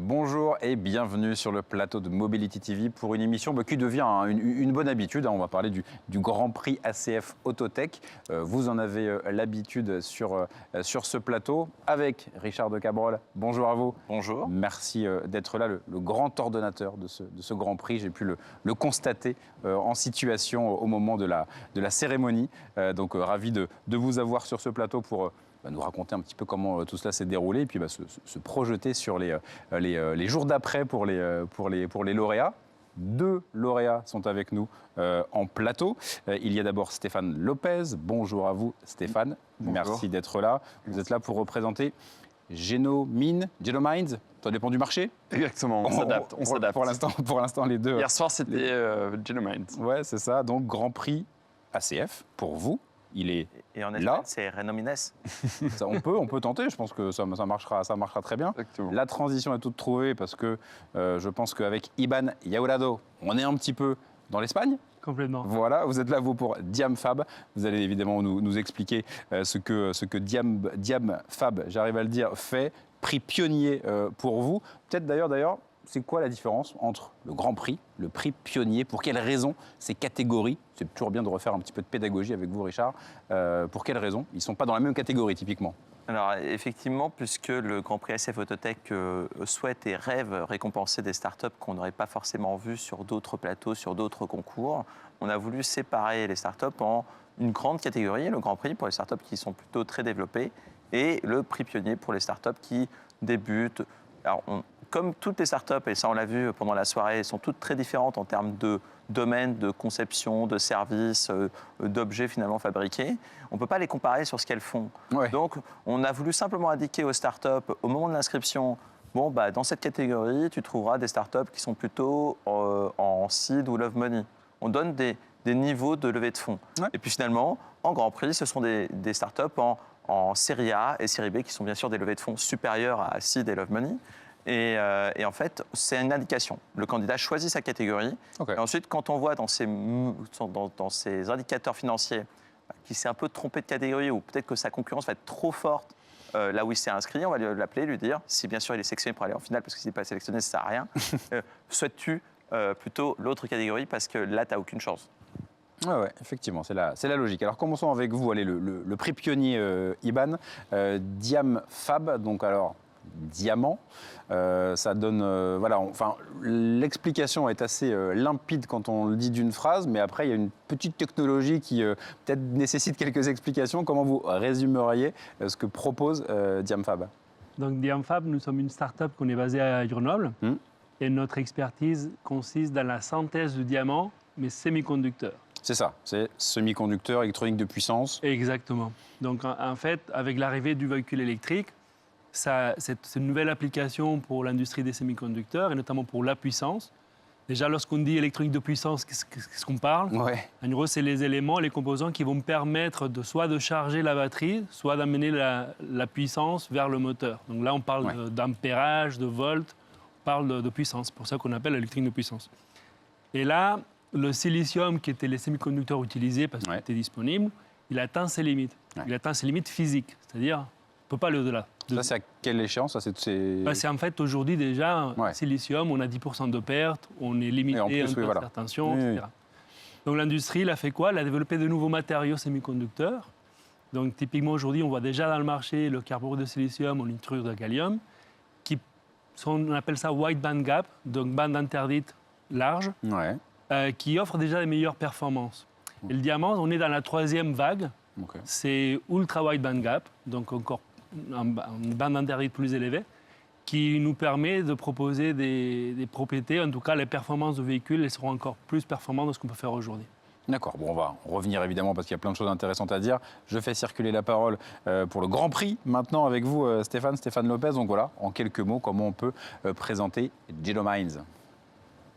Bonjour et bienvenue sur le plateau de Mobility TV pour une émission qui devient une bonne habitude. On va parler du Grand Prix ACF Autotech. Vous en avez l'habitude sur ce plateau avec Richard de Cabrol. Bonjour à vous. Bonjour. Merci d'être là, le grand ordonnateur de ce Grand Prix. J'ai pu le constater en situation au moment de la cérémonie. Donc ravi de vous avoir sur ce plateau pour nous raconter un petit peu comment tout cela s'est déroulé et puis se projeter sur les jours d'après pour les lauréats. 2 lauréats sont avec nous en plateau. Il y a d'abord Stéphane Lopez. Bonjour à vous Stéphane. Bonjour. Merci d'être là. Vous êtes là pour représenter Genomines. Ça dépend du marché. Exactement, on s'adapte. Pour l'instant, les deux. Hier soir, c'était Genomines. Ouais, c'est ça. Donc, Grand Prix ACF pour vous. Il est et en là. Espagne, c'est Renomines. Ça, on peut tenter. Je pense que ça marchera très bien. Exactement. La transition est toute trouvée parce que je pense qu'avec Iban Yaurado, on est un petit peu dans l'Espagne. Complètement. Voilà, vous êtes là, vous, pour Diamfab. Vous allez évidemment nous expliquer ce que Diamfab, j'arrive à le dire, fait. Prix pionnier pour vous. Peut-être d'ailleurs, c'est quoi la différence entre le Grand Prix, le prix pionnier? Pour quelles raisons ces catégories? C'est toujours bien de refaire un petit peu de pédagogie avec vous, Richard. Pour quelles raisons ils ne sont pas dans la même catégorie, typiquement? Alors, effectivement, puisque le Grand Prix ACF Autotech souhaite et rêve récompenser des startups qu'on n'aurait pas forcément vues sur d'autres plateaux, sur d'autres concours, on a voulu séparer les startups en une grande catégorie, le Grand Prix pour les startups qui sont plutôt très développées, et le prix pionnier pour les startups qui débutent. Alors, comme toutes les startups, et ça on l'a vu pendant la soirée, elles sont toutes très différentes en termes de domaine, de conception, de services, d'objets finalement fabriqués. On ne peut pas les comparer sur ce qu'elles font. Ouais. Donc, on a voulu simplement indiquer aux startups, au moment de l'inscription, dans cette catégorie, tu trouveras des startups qui sont plutôt en seed ou love money. On donne des niveaux de levée de fonds. Ouais. Et puis finalement, en Grand Prix, ce sont des startups en série A et série B qui sont bien sûr des levées de fonds supérieures à seed et love money. Et en fait, c'est une indication. Le candidat choisit sa catégorie. Okay. Et ensuite, quand on voit dans ces indicateurs financiers qu'il s'est un peu trompé de catégorie ou peut-être que sa concurrence va être trop forte là où il s'est inscrit, on va l'appeler, lui dire, si bien sûr il est sélectionné pour aller en finale, parce que s'il n'est pas sélectionné, ça ne sert à rien, souhaites-tu plutôt l'autre catégorie parce que là, tu n'as aucune chance. Ouais, effectivement, c'est la logique. Alors commençons avec vous. Allez, le prix pionnier Iban, Diamfab, donc alors diamant, ça donne, l'explication est assez limpide quand on le dit d'une phrase, mais après il y a une petite technologie qui peut-être nécessite quelques explications. Comment vous résumeriez ce que propose Diamfab? Donc Diamfab, nous sommes une start-up qu'on est basée à Grenoble et notre expertise consiste dans la synthèse de diamants, mais semi-conducteurs. C'est ça, c'est semi-conducteur, électronique de puissance. Exactement. Donc en fait, avec l'arrivée du véhicule électrique, c'est une nouvelle application pour l'industrie des semi-conducteurs et notamment pour la puissance. Déjà, lorsqu'on dit électronique de puissance, qu'est-ce qu'on parle? En gros, c'est les éléments, les composants qui vont permettre soit de charger la batterie, soit d'amener la puissance vers le moteur. Donc là, on parle d'ampérage, de volts, on parle de puissance. C'est pour ça qu'on appelle l'électronique de puissance. Et là, le silicium, qui était les semi-conducteurs utilisés parce qu'il était disponible, il atteint ses limites. Il atteint ses limites physiques, c'est-à-dire on ne peut pas aller au-delà. Ça, c'est à quelle échéance? C'est en fait aujourd'hui déjà, silicium, on a 10% de perte, on est limité en hypertension, etc. Donc l'industrie, elle a fait quoi? Elle a développé de nouveaux matériaux semi-conducteurs. Donc typiquement aujourd'hui, on voit déjà dans le marché le carbure de silicium ou l'intrure de gallium, on appelle ça wide band gap, donc bande interdite large, qui offre déjà les meilleures performances. Et le diamant, on est dans la 3e vague, c'est ultra wide band gap, donc encore une bande interdite plus élevée, qui nous permet de proposer des propriétés, en tout cas les performances du véhicule, elles seront encore plus performantes de ce qu'on peut faire aujourd'hui. D'accord, bon, on va revenir évidemment parce qu'il y a plein de choses intéressantes à dire. Je fais circuler la parole pour le Grand Prix maintenant avec vous, Stéphane Lopez. Donc voilà, en quelques mots, comment on peut présenter Genomines?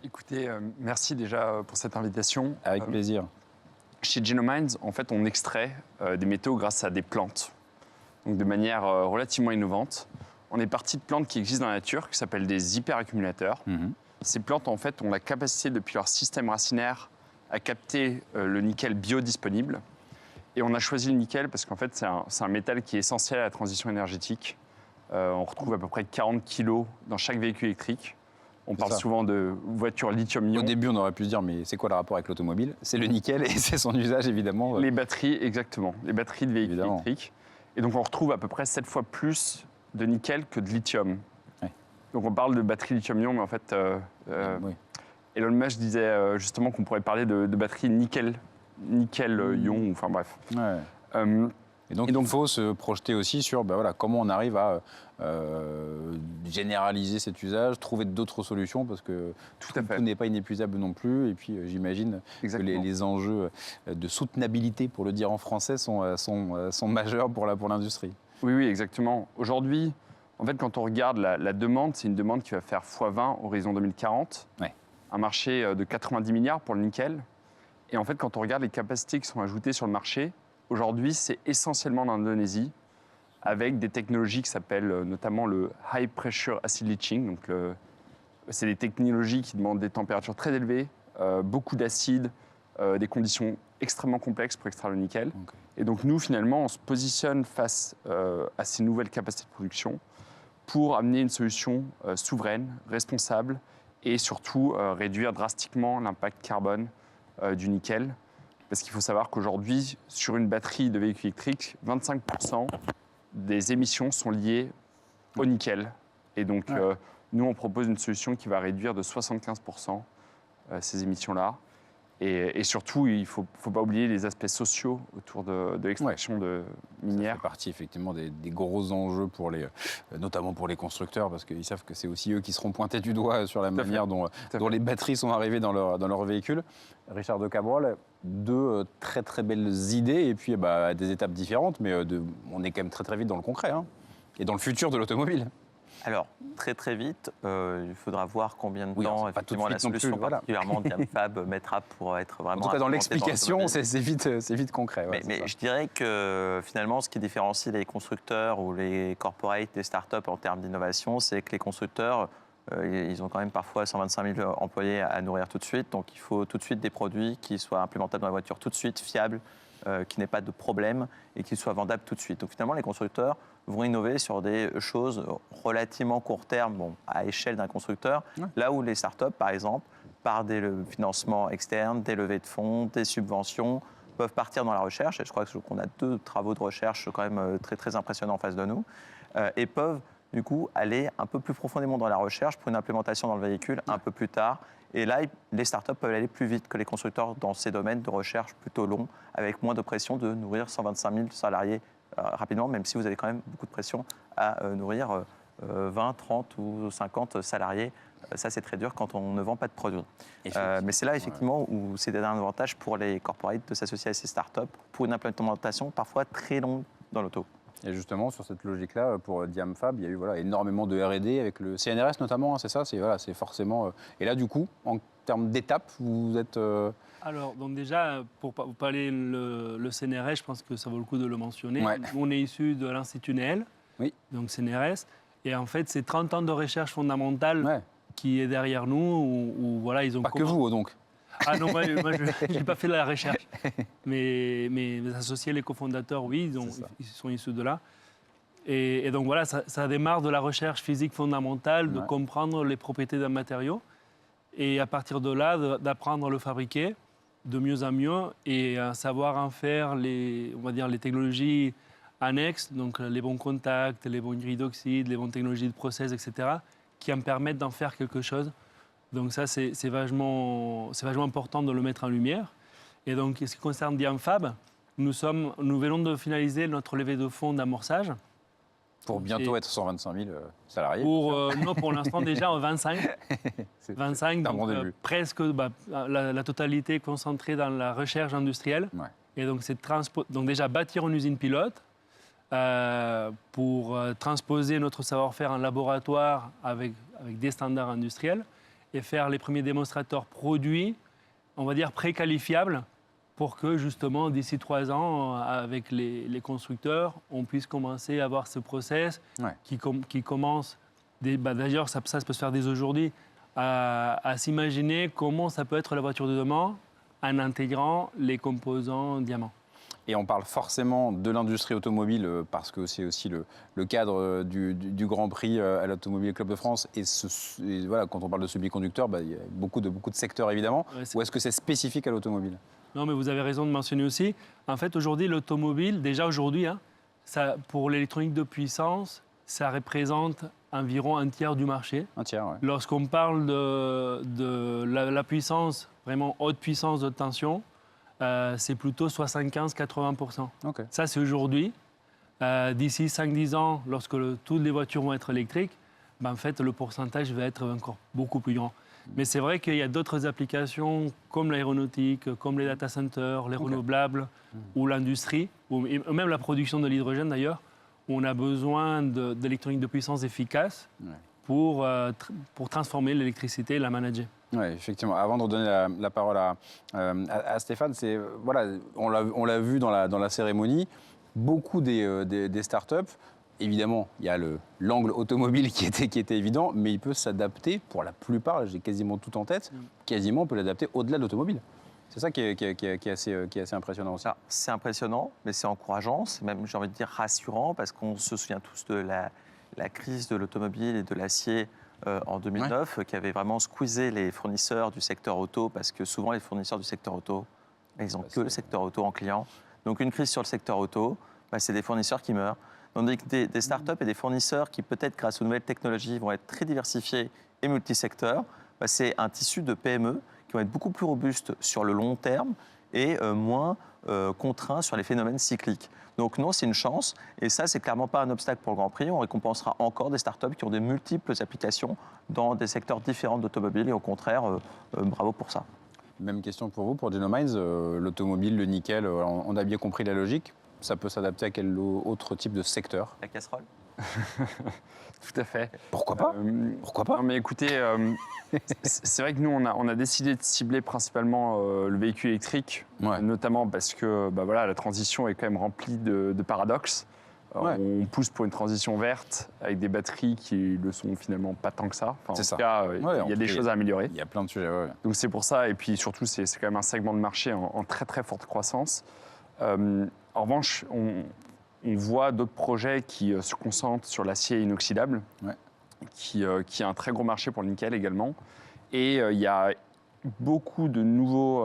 Écoutez, merci déjà pour cette invitation. Avec plaisir. Chez Genomines, en fait, on extrait des métaux grâce à des plantes, donc de manière relativement innovante. On est parti de plantes qui existent dans la nature, qui s'appellent des hyperaccumulateurs. Ces plantes, en fait, ont la capacité, depuis leur système racinaire, à capter le nickel biodisponible. Et on a choisi le nickel parce qu'en fait, c'est un métal qui est essentiel à la transition énergétique. On retrouve à peu près 40 kilos dans chaque véhicule électrique. On parle souvent de voitures lithium-ion. Au début, on aurait pu se dire, mais c'est quoi le rapport avec l'automobile? C'est le nickel et c'est son usage, évidemment. Les batteries, exactement. Les batteries de véhicules électriques. Et donc, on retrouve à peu près 7 fois plus de nickel que de lithium. Ouais. Donc, on parle de batteries lithium-ion, mais en fait, Elon Musk disait justement qu'on pourrait parler de batteries nickel-ion, enfin bref. Ouais. Et donc, il faut se projeter aussi sur comment on arrive à généraliser cet usage, trouver d'autres solutions, parce que tout n'est pas inépuisable non plus. Et puis, j'imagine que les enjeux de soutenabilité, pour le dire en français, sont majeurs pour l'industrie. Oui, exactement. Aujourd'hui, en fait, quand on regarde la demande, c'est une demande qui va faire x20 horizon 2040. Ouais. Un marché de 90 milliards pour le nickel. Et en fait, quand on regarde les capacités qui sont ajoutées sur le marché, aujourd'hui, c'est essentiellement l'Indonésie, avec des technologies qui s'appellent notamment le High Pressure Acid Leaching. Donc, c'est des technologies qui demandent des températures très élevées, beaucoup d'acide, des conditions extrêmement complexes pour extraire le nickel. Okay. Et donc, nous, finalement, on se positionne face à ces nouvelles capacités de production pour amener une solution souveraine, responsable et surtout réduire drastiquement l'impact carbone du nickel. Parce qu'il faut savoir qu'aujourd'hui, sur une batterie de véhicule électrique, 25% des émissions sont liées au nickel. Et donc, nous, on propose une solution qui va réduire de 75% ces émissions-là. Et surtout, il ne faut pas oublier les aspects sociaux autour de l'extraction de minières. Ça fait partie effectivement des gros enjeux, notamment pour les constructeurs, parce qu'ils savent que c'est aussi eux qui seront pointés du doigt sur la manière dont les batteries sont arrivées dans leur véhicule. Richard de Cabrol, deux très très belles idées, et puis à des étapes différentes, mais on est quand même très très vite dans le concret, hein, et dans le futur de l'automobile. Alors, très très vite, il faudra voir combien de temps effectivement la solution particulièrement Diamfab mettra pour être vraiment... En tout cas, dans l'explication, c'est vite concret. Ouais, mais je dirais que finalement, ce qui différencie les constructeurs ou les corporates, les startups en termes d'innovation, c'est que les constructeurs, ils ont quand même parfois 125 000 employés à nourrir tout de suite. Donc, il faut tout de suite des produits qui soient implémentables dans la voiture tout de suite, fiables, qui n'aient pas de problème et qui soient vendables tout de suite. Donc, finalement, les constructeurs vont innover sur des choses relativement court terme, à échelle d'un constructeur, là où les startups, par exemple, par des financements externes, des levées de fonds, des subventions, peuvent partir dans la recherche, et je crois qu'on a 2 travaux de recherche quand même très, très impressionnants en face de nous, et peuvent du coup aller un peu plus profondément dans la recherche pour une implémentation dans le véhicule un peu plus tard. Et là, les startups peuvent aller plus vite que les constructeurs dans ces domaines de recherche plutôt longs, avec moins de pression de nourrir 125 000 salariés rapidement, même si vous avez quand même beaucoup de pression à nourrir 20, 30 ou 50 salariés. Ça, c'est très dur quand on ne vend pas de produits. Mais c'est là, effectivement, où c'est un avantage pour les corporates de s'associer à ces startups pour une implémentation parfois très longue dans l'auto. Et justement, sur cette logique-là, pour Diamfab, il y a eu énormément de R&D avec le CNRS notamment, hein, c'est ça, c'est forcément... Et là, du coup, en termes d'étapes, vous êtes... Alors, donc déjà, pour parler le CNRS, je pense que ça vaut le coup de le mentionner. Ouais. Nous, on est issu de l'Institut Néel, donc CNRS, et en fait, c'est 30 ans de recherche fondamentale qui est derrière nous, où ils ont... Pas que vous, donc. Ah non, moi je n'ai pas fait de la recherche. Mais mes associés, les cofondateurs, oui, ils sont issus de là. Et donc voilà, ça démarre de la recherche physique fondamentale, de comprendre les propriétés d'un matériau. Et à partir de là, d'apprendre à le fabriquer de mieux en mieux et à savoir en faire les technologies annexes, donc les bons contacts, les bons grilles d'oxyde, les bonnes technologies de process, etc., qui en permettent d'en faire quelque chose. Donc ça, c'est vachement important de le mettre en lumière. Et donc, ce qui concerne Diamfab, nous venons de finaliser notre levée de fonds d'amorçage. Pour bientôt être 125 000 salariés. Non, pour l'instant déjà 25. 25, donc presque la totalité concentrée dans la recherche industrielle. Ouais. Et donc, donc déjà bâtir une usine pilote pour transposer notre savoir-faire en laboratoire avec des standards industriels et faire les premiers démonstrateurs produits, on va dire préqualifiables, pour que justement, d'ici 3 ans, avec les constructeurs, on puisse commencer à avoir ce process qui commence, d'ailleurs ça peut se faire dès aujourd'hui, à s'imaginer comment ça peut être la voiture de demain en intégrant les composants diamants. Et on parle forcément de l'industrie automobile parce que c'est aussi le cadre du Grand Prix à l'Automobile Club de France. Et voilà, quand on parle de semi-conducteurs, il y a beaucoup de secteurs évidemment. Ou est-ce que c'est spécifique à l'automobile? Non, mais vous avez raison de mentionner aussi. En fait, aujourd'hui, l'automobile, déjà aujourd'hui, pour l'électronique de puissance, ça représente environ un tiers du marché. Un tiers, oui. Lorsqu'on parle de la puissance, vraiment haute puissance de tension, c'est plutôt 75-80%. Okay. Ça, c'est aujourd'hui. D'ici 5-10 ans, lorsque toutes les voitures vont être électriques, en fait, le pourcentage va être encore beaucoup plus grand. Mais c'est vrai qu'il y a d'autres applications comme l'aéronautique, comme les data centers, les renouvelables ou l'industrie, ou même la production de l'hydrogène d'ailleurs, où on a besoin d'électronique de puissance efficace pour transformer l'électricité et la manager. Oui, effectivement. Avant de redonner la parole à Stéphane, voilà, on l'a vu dans la cérémonie, beaucoup des startups. Évidemment, il y a l'angle automobile qui était évident, mais il peut s'adapter pour la plupart, j'ai quasiment tout en tête, quasiment on peut l'adapter au-delà de l'automobile. C'est ça qui est assez impressionnant aussi. C'est impressionnant, mais c'est encourageant, c'est même, j'ai envie de dire, rassurant, parce qu'on se souvient tous de la crise de l'automobile et de l'acier en 2009, qui avait vraiment squeezé les fournisseurs du secteur auto, parce que souvent les fournisseurs du secteur auto, ils n'ont que le secteur auto en client. Donc une crise sur le secteur auto, c'est des fournisseurs qui meurent. Donc des startups et des fournisseurs qui, peut-être grâce aux nouvelles technologies, vont être très diversifiés et multisecteurs, c'est un tissu de PME qui vont être beaucoup plus robustes sur le long terme et moins contraints sur les phénomènes cycliques. Donc non, c'est une chance, et ça, c'est clairement pas un obstacle pour le Grand Prix. On récompensera encore des startups qui ont des multiples applications dans des secteurs différents d'automobile, et au contraire, bravo pour ça. Même question pour vous, pour Genomics, l'automobile, le nickel, on a bien compris la logique. Ça peut s'adapter à quel autre type de secteur? La casserole? Tout à fait. Pourquoi pas? Pourquoi pas? Non, mais écoutez, c'est vrai que nous, on a décidé de cibler principalement le véhicule électrique, notamment parce que voilà, la transition est quand même remplie de paradoxes. On pousse pour une transition verte avec des batteries qui le sont finalement pas tant que ça. Enfin, en tout cas, il y a des choses à améliorer. Il y a plein de sujets. Donc c'est pour ça, et puis surtout, c'est quand même un segment de marché en très très forte croissance. En revanche, on voit d'autres projets qui se concentrent sur l'acier inoxydable, qui a un très gros marché pour le nickel également. Et il y a beaucoup de nouveaux,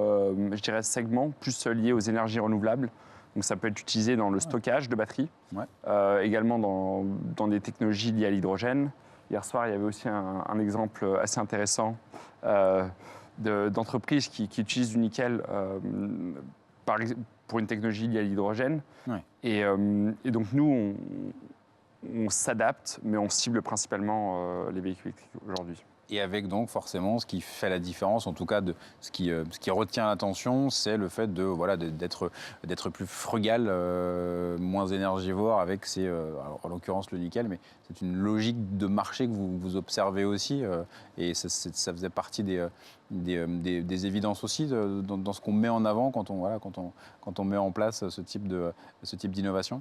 je dirais, segments plus liés aux énergies renouvelables. Donc ça peut être utilisé dans le stockage de batteries, également dans des technologies liées à l'hydrogène. Hier soir, il y avait aussi un exemple assez intéressant d'entreprises qui utilisent du nickel pour une technologie liée à l'hydrogène. Et donc nous, on s'adapte, mais on cible principalement les véhicules électriques aujourd'hui. Et avec donc forcément ce qui fait la différence, en tout cas ce qui retient l'attention, c'est le fait d'être plus frugal, moins énergivore avec en l'occurrence le nickel, mais c'est une logique de marché que vous observez aussi, et ça faisait partie des évidences aussi dans ce qu'on met en avant quand on met en place ce type d'innovation.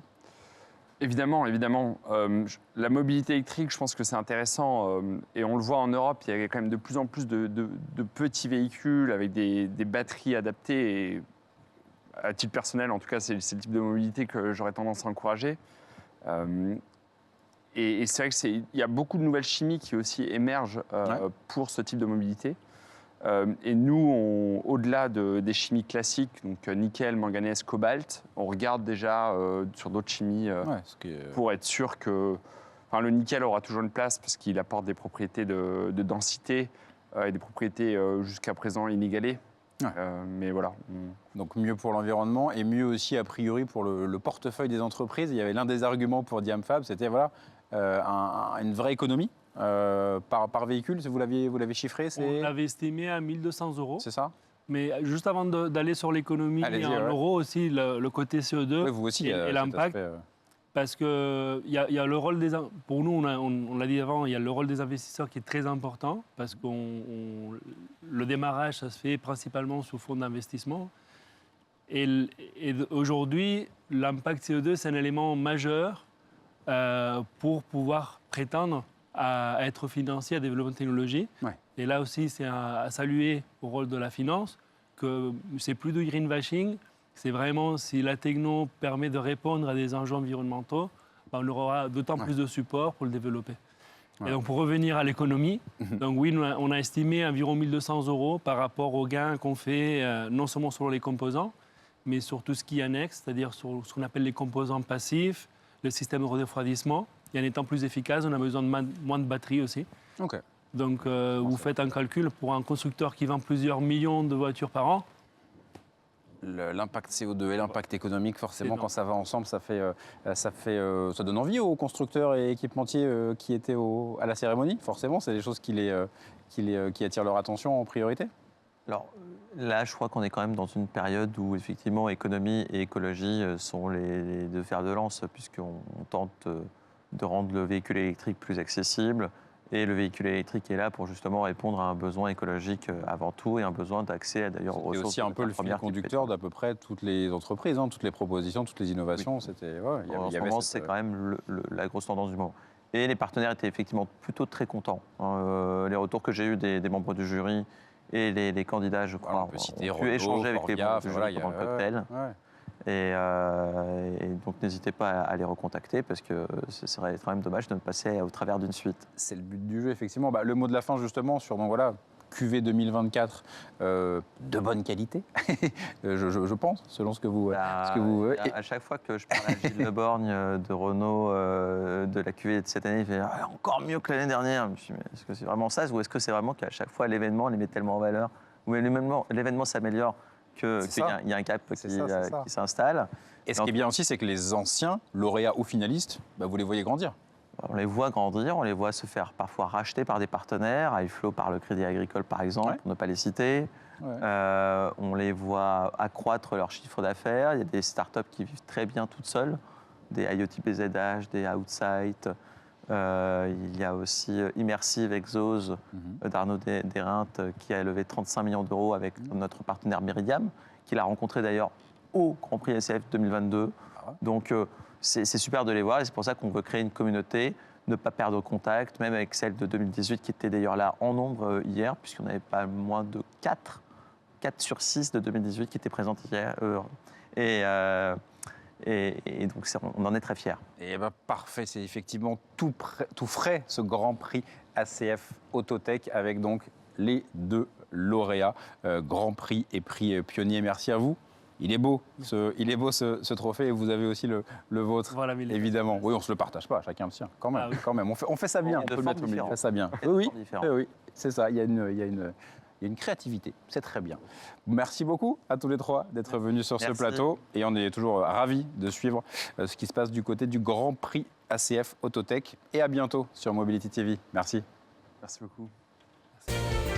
Évidemment. La mobilité électrique, je pense que c'est intéressant. Et on le voit en Europe, il y a quand même de plus en plus de petits véhicules avec des batteries adaptées. Et à titre personnel, en tout cas, c'est le type de mobilité que j'aurais tendance à encourager. Et c'est vrai qu'il y a beaucoup de nouvelles chimies qui aussi émergent pour ce type de mobilité. Et nous, au-delà des chimies classiques, donc nickel, manganèse, cobalt, on regarde déjà sur d'autres chimies pour être sûr que le nickel aura toujours une place parce qu'il apporte des propriétés de densité et des propriétés jusqu'à présent inégalées. Mais voilà. Donc mieux pour l'environnement et mieux aussi a priori pour le portefeuille des entreprises. Il y avait l'un des arguments pour Diamfab, c'était une vraie économie. Par véhicule, vous l'avez chiffré? On l'avait estimé à 1 200 €. C'est ça? Mais juste avant d'aller sur l'économie en euros aussi, le côté CO2 vous aussi, et l'impact. Parce que y a le rôle pour nous, on l'a dit avant, il y a le rôle des investisseurs qui est très important parce que le démarrage, ça se fait principalement sous fonds d'investissement. Et aujourd'hui, l'impact CO2, c'est un élément majeur pour pouvoir prétendre à être financier, à développer une technologie. Et là aussi, c'est à saluer au rôle de la finance, que c'est plus du greenwashing, C'est vraiment, si la techno permet de répondre à des enjeux environnementaux, on aura d'autant plus de support pour le développer. Et donc, pour revenir à l'économie, donc oui, on a estimé environ 1 200 € par rapport aux gains qu'on fait, non seulement sur les composants, mais sur tout ce qui est annexe, c'est-à-dire sur ce qu'on appelle les composants passifs, le système de refroidissement. Et en étant plus efficace, on a besoin de moins de batteries aussi. Okay. Donc, vous faites un calcul pour un constructeur qui vend plusieurs millions de voitures par an. L'impact CO2 et l'impact économique, forcément, quand ça va ensemble, ça donne envie aux constructeurs et équipementiers qui étaient à la cérémonie. Forcément, c'est des choses qui attirent leur attention en priorité. Alors là, je crois qu'on est quand même dans une période où, effectivement, économie et écologie sont les deux fers de lance, puisqu'on tente de rendre le véhicule électrique plus accessible. Et le véhicule électrique est là pour justement répondre à un besoin écologique avant tout et un besoin d'accès d'ailleurs aux ressources. C'est aussi un peu le fil conducteur d'à peu près toutes les entreprises, toutes les propositions, toutes les innovations. Oui. En ce moment, c'est quand même la grosse tendance du moment. Et les partenaires étaient effectivement plutôt très contents. Les retours que j'ai eus des membres du jury et les candidats, je crois, on peut citer ont pu échanger avec les membres du jury pendant le cocktail. Et donc, n'hésitez pas à les recontacter parce que ce serait quand même dommage de me passer au travers d'une suite. C'est le but du jeu, effectivement. Le mot de la fin, justement, sur QV 2024 de bonne qualité, je pense, selon ce que vous... À chaque fois que je parle à Gilles Le Borgne de Renault, de la QV de cette année, il fait encore mieux que l'année dernière. Je me suis dit, est-ce que c'est vraiment ça ou est-ce que c'est vraiment qu'à chaque fois, l'événement, on les met tellement en valeur, ou l'événement s'améliore qu'il y a un cap qui s'installe. Et ce qui est bien aussi, c'est que les anciens lauréats ou finalistes, vous les voyez grandir. On les voit grandir, on les voit se faire parfois racheter par des partenaires, iFlow par le Crédit Agricole par exemple, pour ne pas les citer. On les voit accroître leur chiffre d'affaires. Il y a des startups qui vivent très bien toutes seules, des IoT BZH, des Outsite. Il y a aussi Immersive Exos d'Arnaud Derainte qui a levé 35 millions d'euros avec notre partenaire Meridiam, qu'il a rencontré d'ailleurs au Grand Prix SAF 2022. Donc c'est super de les voir et c'est pour ça qu'on veut créer une communauté, ne pas perdre contact, même avec celle de 2018 qui était d'ailleurs là en nombre hier, puisqu'on n'avait pas moins de 4 sur 6 de 2018 qui étaient présentes hier. Et donc, on en est très fiers. Et parfait, c'est effectivement tout frais, ce Grand Prix ACF Autotech, avec donc les 2 lauréats, Grand Prix et Prix Pionnier. Merci à vous. Il est beau, ce trophée, et vous avez aussi le vôtre, voilà, évidemment. Oui, on ne se le partage pas, chacun le sien, quand même. Quand même. On fait ça bien, on peut le mettre au milieu. On fait ça bien. Oui, c'est ça, il y a une créativité, c'est très bien. Merci beaucoup à tous les 3 d'être venus sur ce plateau. Et on est toujours ravis de suivre ce qui se passe du côté du Grand Prix ACF Autotech. Et à bientôt sur Mobility TV. Merci. Merci beaucoup. Merci.